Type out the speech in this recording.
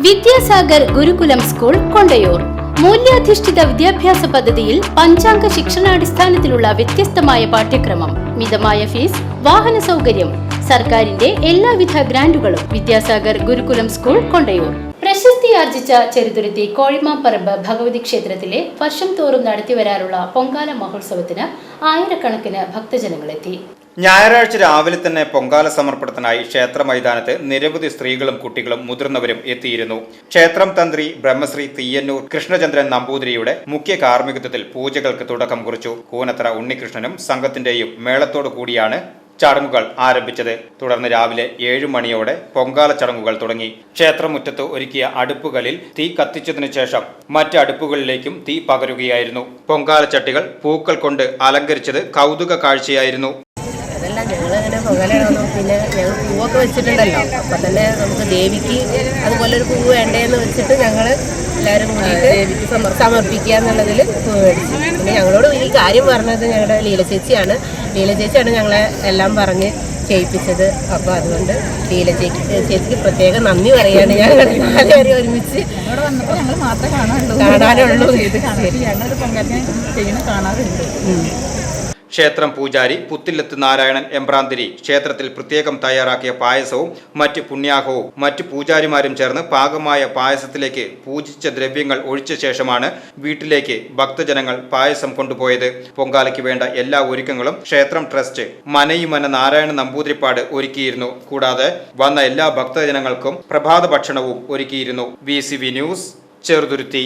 വിദ്യാസാഗർ ഗുരുകുലം school Kondayur മൂല്യാധിഷ്ഠിത വിദ്യാഭ്യാസ പദ്ധതിയിൽ പഞ്ചാംഗ ശിക്ഷണാടിസ്ഥാനത്തിലുള്ള വ്യത്യസ്തമായ പാഠ്യക്രമം, മിതമായ ഫീസ്, വാഹന സൗകര്യം, സർക്കാരിന്റെ എല്ലാവിധ ഗ്രാന്റുകളും. വിദ്യാസാഗർ ഗുരുകുലം സ്കൂൾ കൊണ്ടയൂർ. പ്രശസ്തിയാർജിച്ച ചെറുതുരുത്തി കോഴിമാപ്പറമ്പ് ഭഗവതി ക്ഷേത്രത്തിലെ വർഷം തോറും നടത്തിവരാറുള്ള പൊങ്കാല മഹോത്സവത്തിന് ആയിരക്കണക്കിന് ഭക്തജനങ്ങളെത്തി. ഞായറാഴ്ച രാവിലെ തന്നെ പൊങ്കാല സമർപ്പണത്തിനായി ക്ഷേത്ര മൈതാനത്ത് നിരവധി സ്ത്രീകളും കുട്ടികളും മുതിർന്നവരും എത്തിയിരുന്നു. ക്ഷേത്രം തന്ത്രി ബ്രഹ്മശ്രീ തീയന്നൂർ കൃഷ്ണചന്ദ്രൻ നമ്പൂതിരിയുടെ മുഖ്യ കാർമ്മികത്വത്തിൽ പൂജകൾക്ക് തുടക്കം കുറിച്ചു. കൂനത്തറ ഉണ്ണികൃഷ്ണനും സംഘത്തിന്റെയും മേളത്തോടു കൂടിയാണ് ചടങ്ങുകൾ ആരംഭിച്ചത്. തുടർന്ന് രാവിലെ 7 മണിയോടെ പൊങ്കാല ചടങ്ങുകൾ തുടങ്ങി. ക്ഷേത്രമുറ്റത്ത് ഒരുക്കിയ അടുപ്പുകളിൽ തീ കത്തിച്ചതിനു ശേഷം മറ്റ് അടുപ്പുകളിലേക്കും തീ പകരുകയായിരുന്നു. പൊങ്കാല ചട്ടികൾ പൂക്കൾ കൊണ്ട് അലങ്കരിച്ചത് കൗതുക കാഴ്ചയായിരുന്നു. അതെല്ലാം ഞങ്ങളിങ്ങനെ പൊങ്കാലയിടുന്നു. പിന്നെ ഞങ്ങൾ പൂവൊക്കെ വെച്ചിട്ടുണ്ടല്ലോ, അപ്പം തന്നെ നമുക്ക് ദേവിക്ക് അതുപോലെ ഒരു പൂവ് വേണ്ടേന്ന് വെച്ചിട്ട് ഞങ്ങൾ എല്ലാവരും കൂടിയിട്ട് ദേവിക്ക് സമർപ്പിക്കുക എന്നുള്ളതിൽ പൂവ് മേടിച്ചു. പിന്നെ ഞങ്ങളോട് ഈ കാര്യം പറഞ്ഞത് ഞങ്ങളുടെ ലീല ചേച്ചിയാണ് ഞങ്ങളെ എല്ലാം പറഞ്ഞ് ചെയ്യിപ്പിച്ചത്. അപ്പോൾ അതുകൊണ്ട് ലീല ചേച്ചിക്ക് പ്രത്യേകം നന്ദി പറയാണ്. ഞങ്ങൾ നാലുപേരെ ഒരുമിച്ച് കാണാനുള്ളൂ. ക്ഷേത്രം പൂജാരി പുത്തില്ലത്ത് നാരായണൻ എമ്പ്രാന്തിരി ക്ഷേത്രത്തിൽ പ്രത്യേകം തയ്യാറാക്കിയ പായസവും മറ്റ് പുണ്യാഹവും മറ്റ് പൂജാരിമാരും ചേർന്ന് പാകമായ പായസത്തിലേക്ക് പൂജിച്ച ദ്രവ്യങ്ങൾ ഒഴിച്ച ശേഷമാണ് വീട്ടിലേക്ക് ഭക്തജനങ്ങൾ പായസം കൊണ്ടുപോയത്. പൊങ്കാലയ്ക്ക് വേണ്ട എല്ലാ ഒരുക്കങ്ങളും ക്ഷേത്രം ട്രസ്റ്റ് മനയിമന നാരായണ നമ്പൂതിരിപ്പാട് ഒരുക്കിയിരുന്നു. കൂടാതെ വന്ന എല്ലാ ഭക്തജനങ്ങൾക്കും പ്രഭാത ഭക്ഷണവും ഒരുക്കിയിരുന്നു. VCV news, Cheruthuruthy.